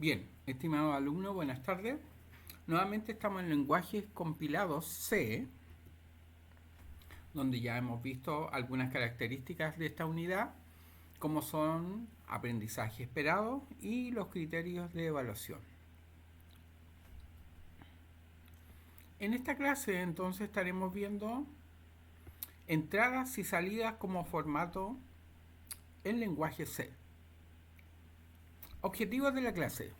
Bien, estimados alumnos, buenas tardes. Nuevamente estamos en lenguajes compilados C, donde ya hemos visto algunas características de esta unidad, como son aprendizaje esperado y los criterios de evaluación. En esta clase entonces estaremos viendo entradas y salidas como formato en lenguaje C. Objetivos de la clase.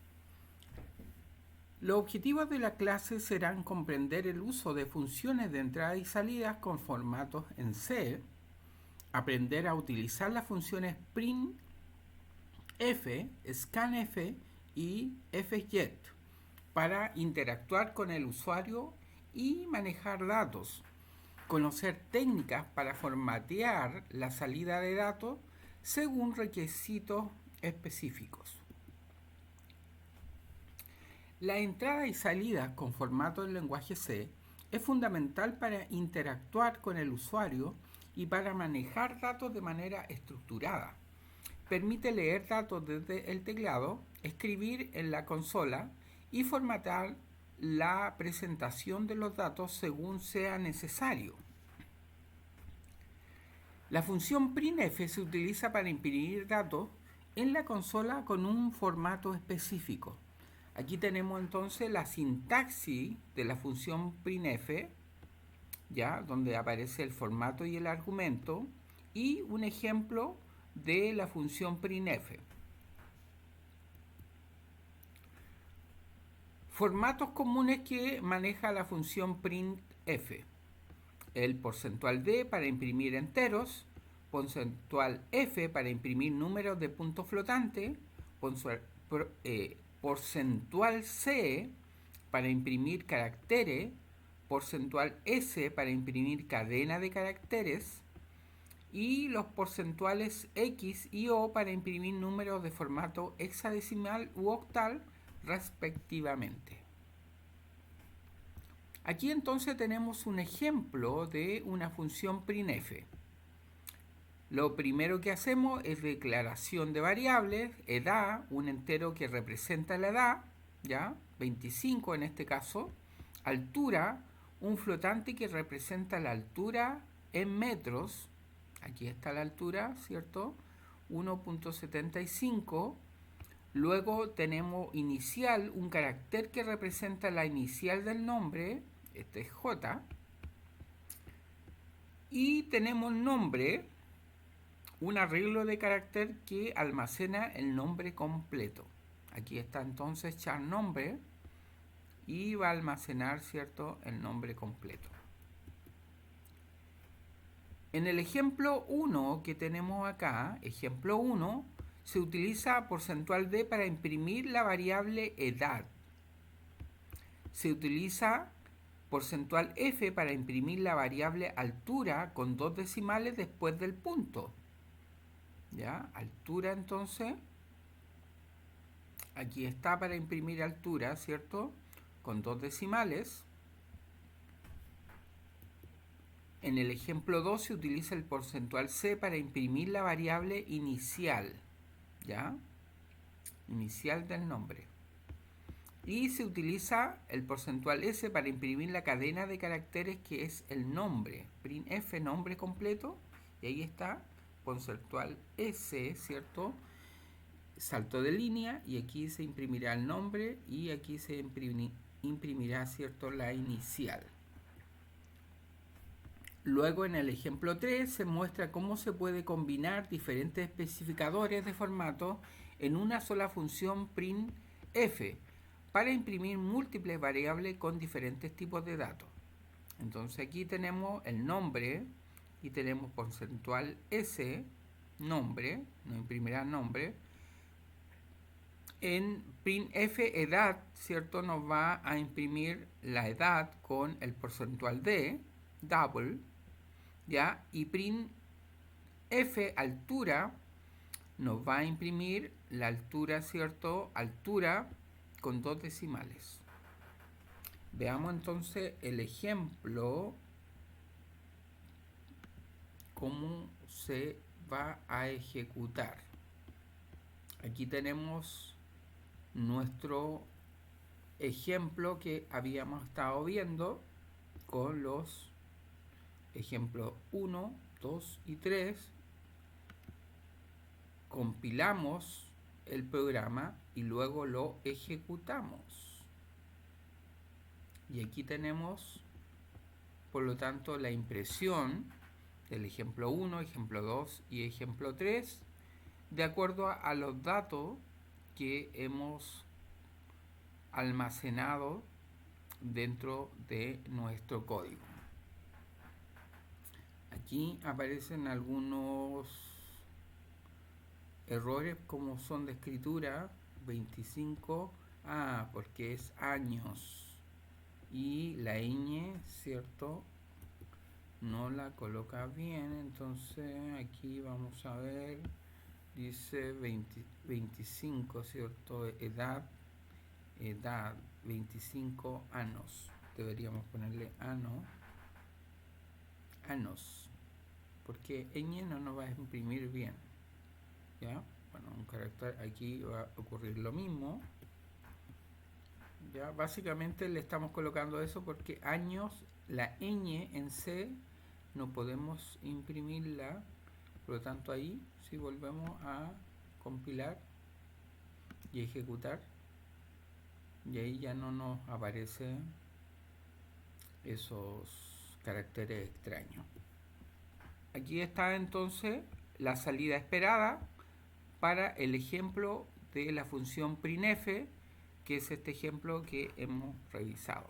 Los objetivos de la clase serán comprender el uso de funciones de entrada y salida con formatos en C, aprender a utilizar las funciones printf, scanf y fget para interactuar con el usuario y manejar datos, conocer técnicas para formatear la salida de datos según requisitos específicos. La entrada y salida con formato en lenguaje C es fundamental para interactuar con el usuario y para manejar datos de manera estructurada. Permite leer datos desde el teclado, escribir en la consola y formatear la presentación de los datos según sea necesario. La función printf se utiliza para imprimir datos en la consola con un formato específico. Aquí tenemos entonces la sintaxis de la función printf, ya, donde aparece el formato y el argumento, y un ejemplo de la función printf. Formatos comunes que maneja la función printf: el porcentual D para imprimir enteros, porcentual F para imprimir números de punto flotante, porcentual C para imprimir caracteres, porcentual S para imprimir cadena de caracteres, y los porcentuales X y O para imprimir números de formato hexadecimal u octal respectivamente. Aquí entonces tenemos un ejemplo de una función printf. Lo primero que hacemos es declaración de variables, edad, un entero que representa la edad, ¿ya? 25 en este caso, altura, un flotante que representa la altura en metros, aquí está la altura, ¿cierto? 1.75. Luego tenemos inicial, un carácter que representa la inicial del nombre, este es J. Y tenemos nombre, un arreglo de carácter que almacena el nombre completo. Aquí está entonces char nombre y va a almacenar, ¿cierto?, el nombre completo. En el ejemplo 1 que tenemos acá, ejemplo 1, se utiliza porcentual D para imprimir la variable edad. Se utiliza porcentual F para imprimir la variable altura con 2 decimales después del punto. ¿Ya? Altura entonces, aquí está para imprimir altura, ¿cierto? Con 2 decimales. En el ejemplo 2 se utiliza el porcentual C para imprimir la variable inicial, ¿ya? Inicial del nombre. Y se utiliza el porcentual S para imprimir la cadena de caracteres que es el nombre. Printf, nombre completo, y ahí está, porcentual S, ¿cierto? Salto de línea, y aquí se imprimirá el nombre y aquí se imprimirá, ¿cierto?, la inicial. Luego en el ejemplo 3 se muestra cómo se puede combinar diferentes especificadores de formato en una sola función printf para imprimir múltiples variables con diferentes tipos de datos. Entonces aquí tenemos el nombre y tenemos porcentual S, nombre, no imprimirá nombre. En printf edad, ¿cierto?, nos va a imprimir la edad con el porcentual D, double, ¿ya? Y printf altura nos va a imprimir la altura, ¿cierto?, altura con 2 decimales. Veamos entonces el ejemplo, cómo se va a ejecutar. Aquí tenemos nuestro ejemplo que habíamos estado viendo con los ejemplos 1, 2 y 3. Compilamos el programa y luego lo ejecutamos. Y aquí tenemos, por lo tanto, la impresión del ejemplo 1, ejemplo 2 y ejemplo 3, de acuerdo a los datos que hemos almacenado dentro de nuestro código. Aquí aparecen algunos errores como son de escritura. 25, porque es años, y la ñ, cierto, no la coloca bien. Entonces aquí vamos a ver, dice 25, cierto, edad 25 años, deberíamos ponerle años, porque ñ no nos va a imprimir bien, ¿ya? Bueno, un carácter, aquí va a ocurrir lo mismo, ¿ya? Básicamente le estamos colocando eso porque años, la ñ en C no podemos imprimirla, por lo tanto ahí si volvemos a compilar y ejecutar, y ahí ya no nos aparecen esos caracteres extraños. Aquí está entonces la salida esperada para el ejemplo de la función printf, que es este ejemplo que hemos revisado.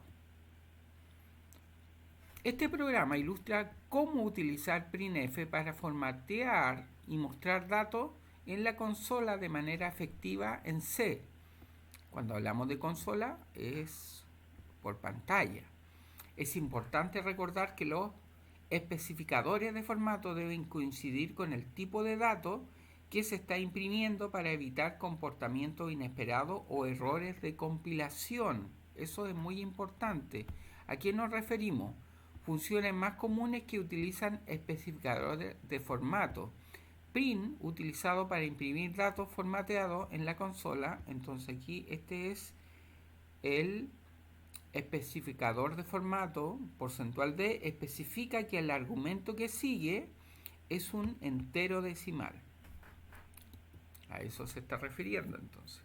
Este programa ilustra cómo utilizar printf para formatear y mostrar datos en la consola de manera efectiva en C. Cuando hablamos de consola es por pantalla. Es importante recordar que los especificadores de formato deben coincidir con el tipo de datos que se está imprimiendo para evitar comportamientos inesperados o errores de compilación. Eso es muy importante. ¿A qué nos referimos? Funciones más comunes que utilizan especificadores de formato. Print, utilizado para imprimir datos formateados en la consola. Entonces aquí este es el especificador de formato. Porcentual D especifica que el argumento que sigue es un entero decimal. A eso se está refiriendo entonces.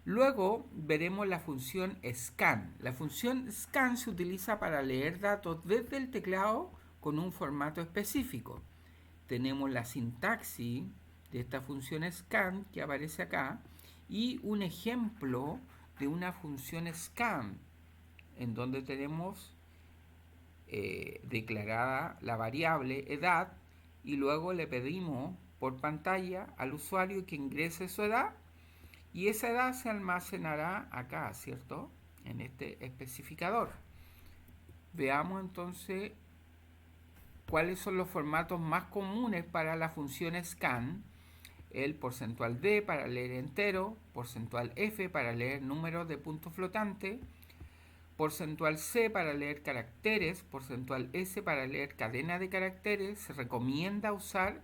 Luego veremos la función scan. La función scan se utiliza para leer datos desde el teclado con un formato específico. Tenemos la sintaxis de esta función scan que aparece acá y un ejemplo de una función scan en donde tenemos declarada la variable edad y luego le pedimos por pantalla al usuario que ingrese su edad y esa edad se almacenará acá, ¿cierto? En este especificador. Veamos entonces cuáles son los formatos más comunes para la función scan. El porcentual D para leer entero, porcentual F para leer números de punto flotante, porcentual C para leer caracteres, porcentual S para leer cadena de caracteres. Se recomienda usar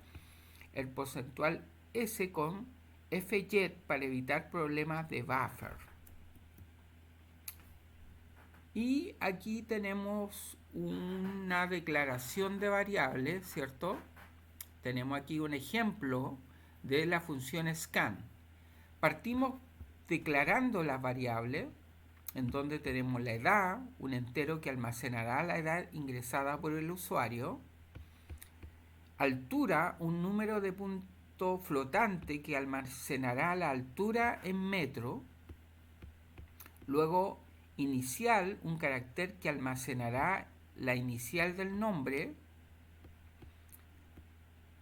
el porcentual S con fjet para evitar problemas de buffer. Y aquí tenemos una declaración de variables, ¿cierto? Tenemos aquí un ejemplo de la función scan. Partimos declarando las variables, en donde tenemos la edad, un entero que almacenará la edad ingresada por el usuario, altura, un número de punto flotante que almacenará la altura en metro, luego inicial, un carácter que almacenará la inicial del nombre,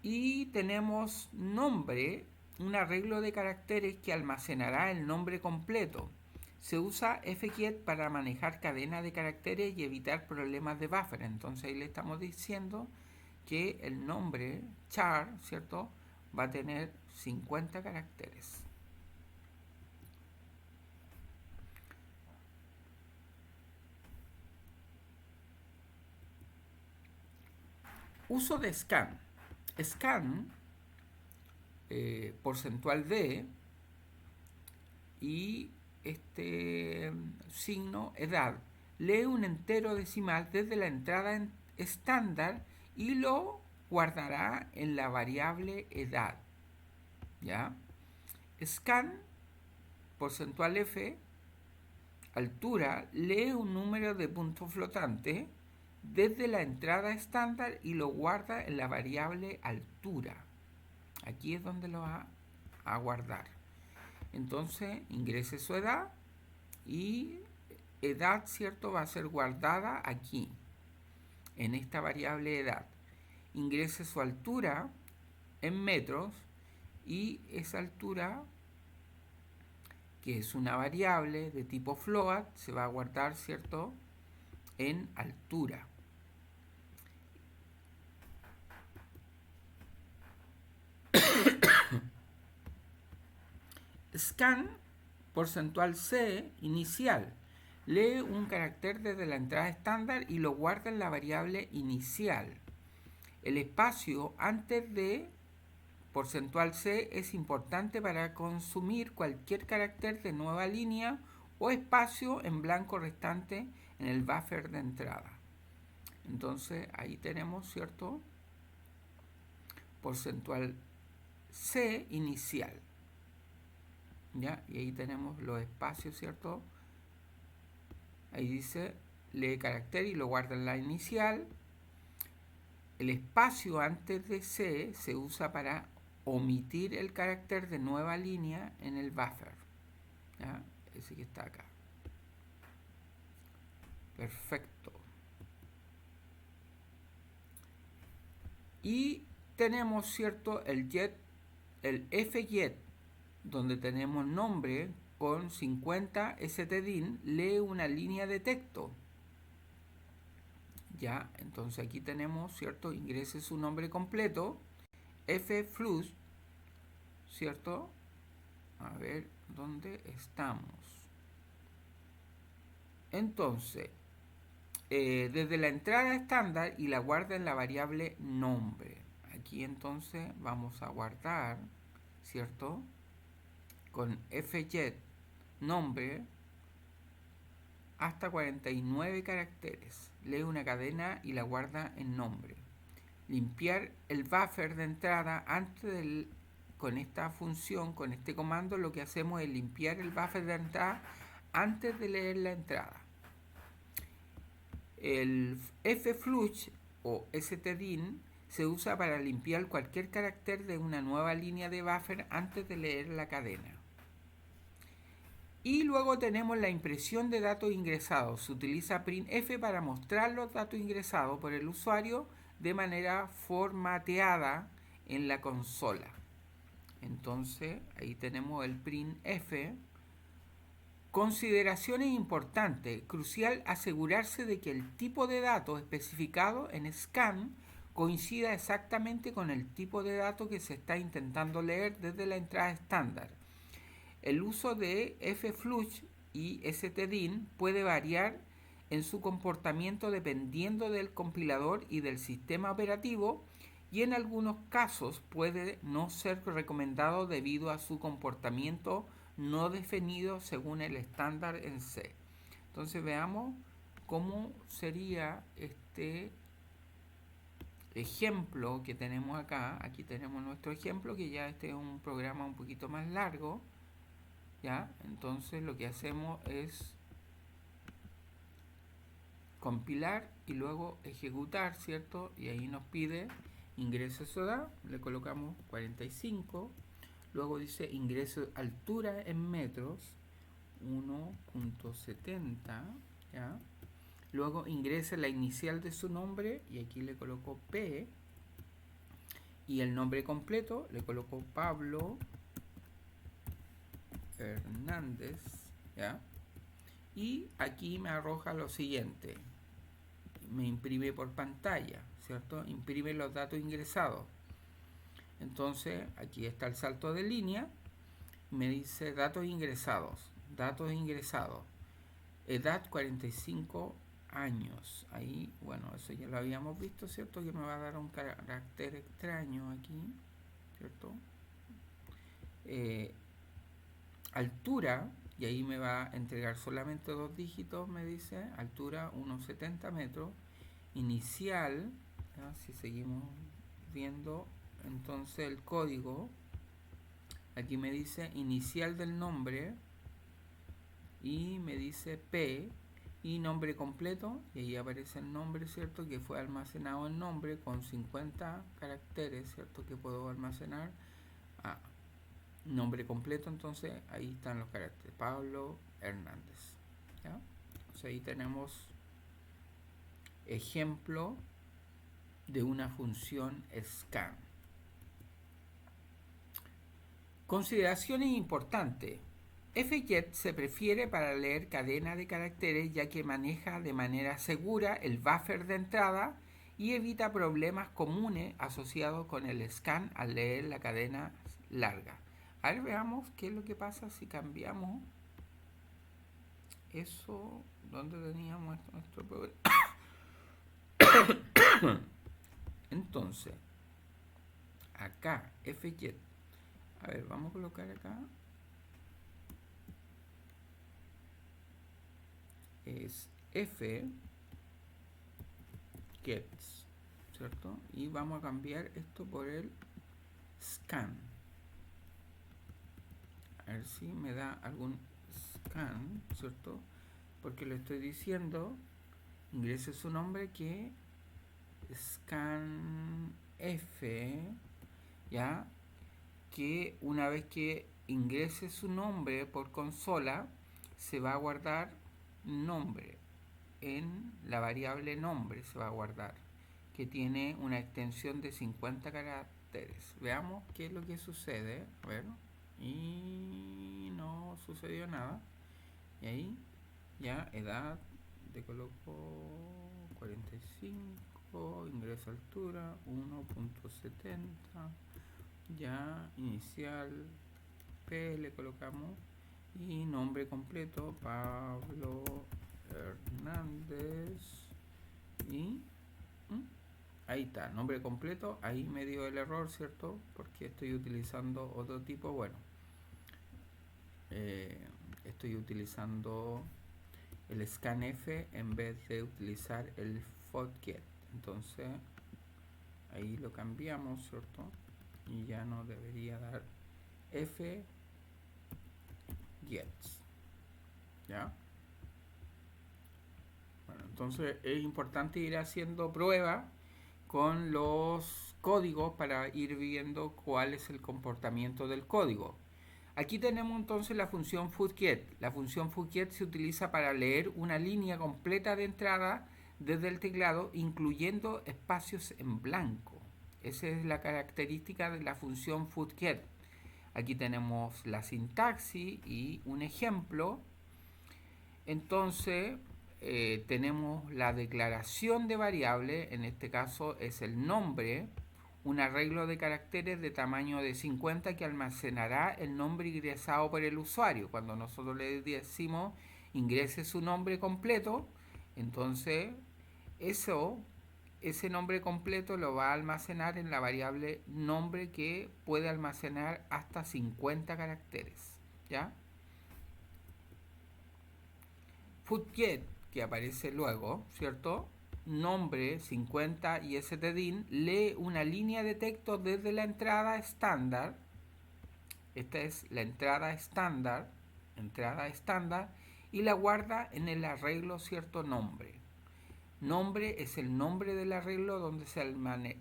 y tenemos nombre, un arreglo de caracteres que almacenará el nombre completo. Se usa fjet para manejar cadena de caracteres y evitar problemas de buffer. Entonces ahí le estamos diciendo que el nombre char, ¿cierto?, va a tener 50 caracteres. Uso de scan. Scan, porcentual D, y este signo edad. Lee un entero decimal desde la entrada estándar y lo guardará en la variable edad. ¿Ya? Scan, porcentual F, altura, lee un número de punto flotante desde la entrada estándar y lo guarda en la variable altura. Aquí es donde lo va a guardar. Entonces ingrese su edad y edad, ¿cierto? Va a ser guardada aquí, en esta variable edad. Ingrese su altura en metros y esa altura, que es una variable de tipo float, se va a guardar, ¿cierto?, en altura. Scan, porcentual C, inicial. Lee un carácter desde la entrada estándar y lo guarda en la variable inicial. El espacio antes de porcentual C es importante para consumir cualquier carácter de nueva línea o espacio en blanco restante en el buffer de entrada. Entonces ahí tenemos, ¿cierto?, porcentual C inicial. ¿Ya? Y ahí tenemos los espacios, ¿cierto? Ahí dice, lee carácter y lo guarda en la inicial. El espacio antes de C se usa para omitir el carácter de nueva línea en el buffer. ¿Ya? Ese que está acá. Perfecto. Y tenemos, ¿cierto?, el fjet, donde tenemos nombre con 50 stdin, lee una línea de texto. Ya, entonces aquí tenemos, ¿cierto?, ingrese su nombre completo, fflush, ¿cierto? A ver, ¿dónde estamos? Entonces, desde la entrada estándar y la guarda en la variable nombre. Aquí entonces vamos a guardar, ¿cierto?, con fjet nombre hasta 49 caracteres. Lee una cadena y la guarda en nombre. Limpiar el buffer de entrada antes del... Con esta función, con este comando, lo que hacemos es limpiar el buffer de entrada antes de leer la entrada. El fflush o stdin se usa para limpiar cualquier carácter de una nueva línea de buffer antes de leer la cadena. Y luego tenemos la impresión de datos ingresados. Se utiliza printf para mostrar los datos ingresados por el usuario de manera formateada en la consola. Entonces, ahí tenemos el printf. Consideraciones importantes. Crucial asegurarse de que el tipo de datos especificado en scan coincida exactamente con el tipo de datos que se está intentando leer desde la entrada estándar. El uso de fflush y stdin puede variar en su comportamiento dependiendo del compilador y del sistema operativo, y en algunos casos puede no ser recomendado debido a su comportamiento no definido según el estándar en C. Entonces veamos cómo sería este ejemplo que tenemos acá. Aquí tenemos nuestro ejemplo, que ya este es un programa un poquito más largo. ¿Ya? Entonces lo que hacemos es compilar y luego ejecutar, ¿cierto? Y ahí nos pide ingreso su edad, le colocamos 45, luego dice ingreso altura en metros, 1.70, ¿ya? Luego ingresa la inicial de su nombre y aquí le coloco P, y el nombre completo le coloco Pablo Hernández, ¿ya? Y aquí me arroja lo siguiente, me imprime por pantalla, ¿cierto? Imprime los datos ingresados. Entonces aquí está el salto de línea, me dice datos ingresados, edad 45 años. Ahí, bueno, eso ya lo habíamos visto, ¿cierto? Que me va a dar un carácter extraño aquí, ¿cierto? altura, y ahí me va a entregar solamente 2 dígitos, me dice, altura 1,70 metros, inicial, ¿ya? Si seguimos viendo, entonces el código, aquí me dice inicial del nombre, y me dice P, y nombre completo, y ahí aparece el nombre, ¿cierto? Que fue almacenado el nombre con 50 caracteres, ¿cierto? Que puedo almacenar. Nombre completo, entonces ahí están los caracteres. Pablo Hernández. ¿Ya? Entonces ahí tenemos ejemplo de una función scan. Consideraciones importantes. fget se prefiere para leer cadena de caracteres ya que maneja de manera segura el buffer de entrada y evita problemas comunes asociados con el scan al leer la cadena larga. A ver, veamos qué es lo que pasa si cambiamos eso. ¿Dónde teníamos nuestro programa? Entonces, acá, fget. A ver, vamos a colocar acá. Es fgets, ¿cierto? Y vamos a cambiar esto por el scan. A ver si me da algún scan, ¿cierto? Porque le estoy diciendo, ingrese su nombre, que scanf, ¿ya? Que una vez que ingrese su nombre por consola, se va a guardar nombre en la variable nombre, se va a guardar, que tiene una extensión de 50 caracteres. Veamos qué es lo que sucede. A ver, y no sucedió nada. Y ahí ya edad le coloco 45, ingreso altura 1,70, ya inicial P le colocamos y nombre completo Pablo Hernández y ahí está, nombre completo. Ahí me dio el error, ¿cierto? Porque estoy utilizando otro tipo. Bueno, estoy utilizando el scanf en vez de utilizar el fget. Entonces ahí lo cambiamos, ¿cierto? Y ya no debería dar fgets, ¿ya? Bueno, entonces es importante ir haciendo pruebas con los códigos para ir viendo cuál es el comportamiento del código. Aquí tenemos entonces la función fget. La función fget se utiliza para leer una línea completa de entrada desde el teclado, incluyendo espacios en blanco. Esa es la característica de la función fget. Aquí tenemos la sintaxis y un ejemplo. Entonces tenemos la declaración de variable, en este caso es el nombre, un arreglo de caracteres de tamaño de 50 que almacenará el nombre ingresado por el usuario. Cuando nosotros le decimos ingrese su nombre completo, entonces ese nombre completo lo va a almacenar en la variable nombre, que puede almacenar hasta 50 caracteres, ¿ya? Fget, que aparece luego, ¿cierto? Nombre 50 y stdin lee una línea de texto desde la entrada estándar. Esta es la entrada estándar, y la guarda en el arreglo, cierto, nombre. Nombre es el nombre del arreglo donde se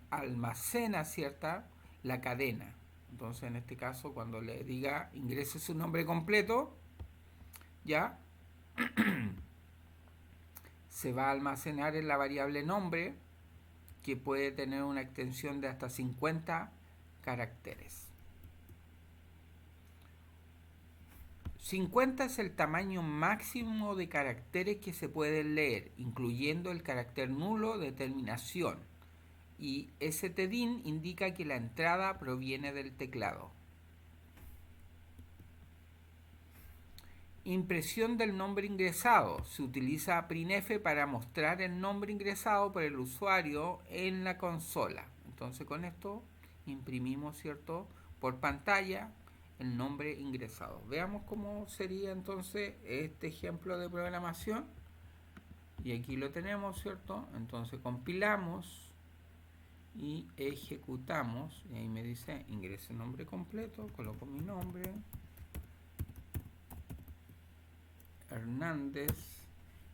almacena, cierta, la cadena. Entonces, en este caso, cuando le diga ingrese su nombre completo, ya se va a almacenar en la variable nombre, que puede tener una extensión de hasta 50 caracteres. 50 es el tamaño máximo de caracteres que se pueden leer, incluyendo el carácter nulo de terminación. Y stdin indica que la entrada proviene del teclado. Impresión del nombre ingresado. Se utiliza printf para mostrar el nombre ingresado por el usuario en la consola. Entonces con esto imprimimos, ¿cierto?, por pantalla el nombre ingresado. Veamos cómo sería entonces este ejemplo de programación. Y aquí lo tenemos, ¿cierto? Entonces compilamos y ejecutamos. Y ahí me dice ingrese nombre completo, coloco mi nombre, Hernández,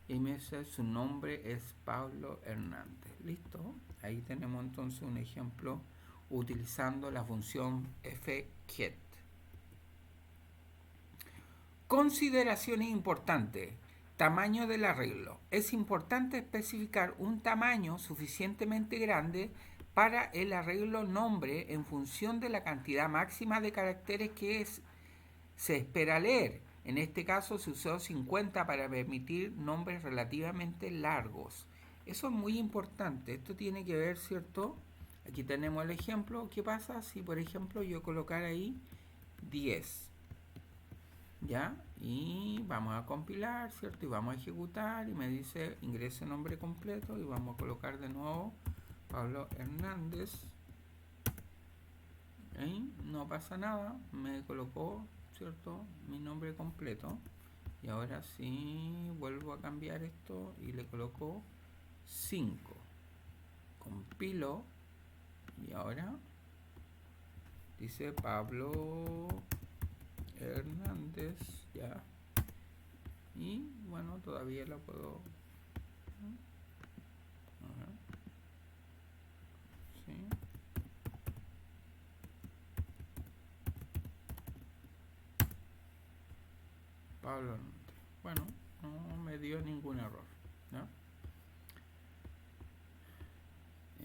y me dice su nombre es Pablo Hernández. ¿Listo? Ahí tenemos entonces un ejemplo utilizando la función fget. Consideraciones importantes. Tamaño del arreglo. Es importante especificar un tamaño suficientemente grande para el arreglo nombre en función de la cantidad máxima de caracteres que se espera leer. En este caso se usó 50 para permitir nombres relativamente largos. Eso es muy importante. Esto tiene que ver, ¿cierto? Aquí tenemos el ejemplo. ¿Qué pasa si, por ejemplo, yo colocar ahí 10? ¿Ya? Y vamos a compilar, ¿cierto? Y vamos a ejecutar y me dice ingrese nombre completo y vamos a colocar de nuevo Pablo Hernández. ¿Eh? No pasa nada, me colocó, ¿cierto? Mi nombre completo. Y ahora sí vuelvo a cambiar esto y le coloco 5. Compilo y ahora dice Pablo Hernández, ya. Y bueno, todavía la puedo. ¿Sí? Pablo Hernández. Bueno, no me dio ningún error, ¿no?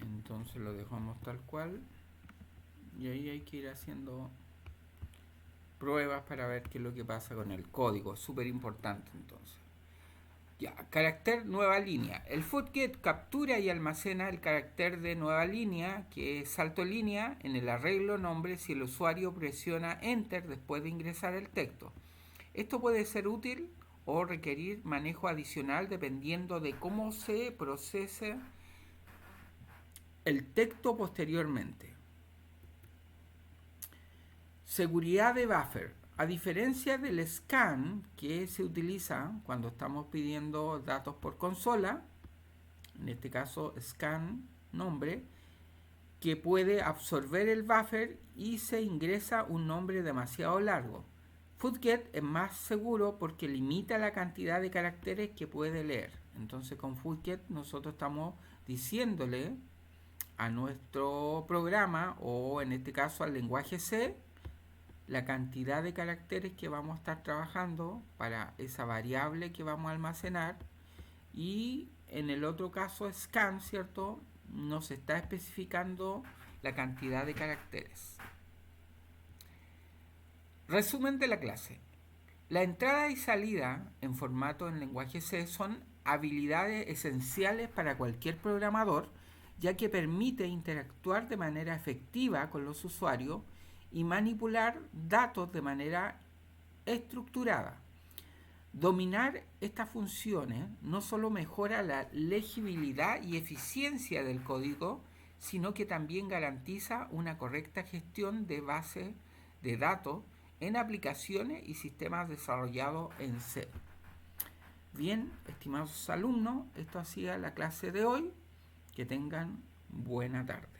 Entonces lo dejamos tal cual. Y ahí hay que ir haciendo pruebas para ver qué es lo que pasa con el código. Súper importante entonces. Ya, carácter nueva línea. El footget captura y almacena el carácter de nueva línea, que es salto línea, en el arreglo nombre si el usuario presiona Enter después de ingresar el texto. Esto puede ser útil o requerir manejo adicional dependiendo de cómo se procese el texto posteriormente. Seguridad de buffer. A diferencia del scan que se utiliza cuando estamos pidiendo datos por consola, en este caso scan nombre, que puede absorber el buffer y se ingresa un nombre demasiado largo. footget es más seguro porque limita la cantidad de caracteres que puede leer. Entonces con footget nosotros estamos diciéndole a nuestro programa, o en este caso al lenguaje C, la cantidad de caracteres que vamos a estar trabajando para esa variable que vamos a almacenar, y en el otro caso scan, ¿cierto? Nos está especificando la cantidad de caracteres. Resumen de la clase. La entrada y salida en formato en lenguaje C son habilidades esenciales para cualquier programador, ya que permite interactuar de manera efectiva con los usuarios y manipular datos de manera estructurada. Dominar estas funciones no solo mejora la legibilidad y eficiencia del código, sino que también garantiza una correcta gestión de bases de datos en aplicaciones y sistemas desarrollados en C. Bien, estimados alumnos, esto ha sido la clase de hoy. Que tengan buena tarde.